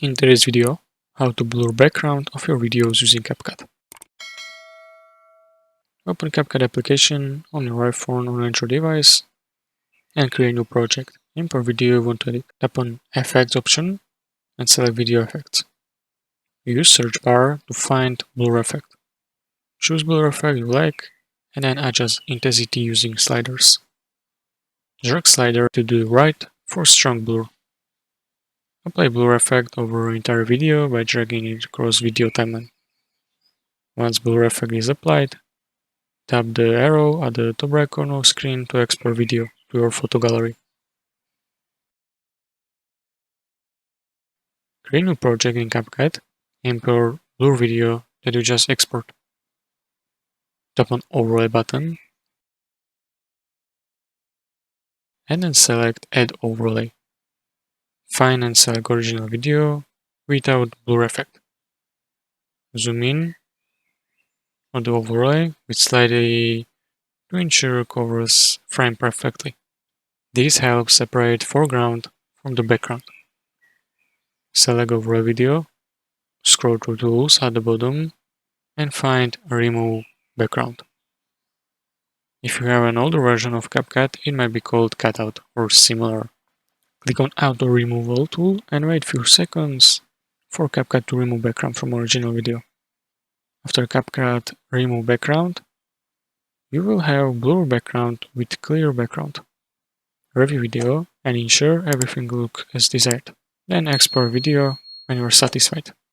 In today's video, how to blur background of your videos using CapCut. Open CapCut application on your iPhone or Android device and create a new project. Import video you want to edit. Tap on Effects option and select Video Effects. Use search bar to find blur effect. Choose blur effect you like and then adjust intensity using sliders. Drag slider to the right for strong blur. Apply blur effect over entire video by dragging it across video timeline. Once blur effect is applied, tap the arrow at the top right corner of screen to export video to your photo gallery. Create a new project in CapCut, import blur video that you just export. Tap on Overlay button and then select Add Overlay. Find and select original video without blur effect. Zoom in on the overlay with slightly to ensure it covers frame perfectly. This helps separate foreground from the background. Select overlay video, scroll through tools at the bottom and find Remove Background. If you have an older version of CapCut, it might be called Cutout or similar. Click on Auto Removal tool and wait a few seconds for CapCut to remove background from original video. After CapCut remove background, you will have blur background with clear background. Review video and ensure everything looks as desired. Then export video when you are satisfied.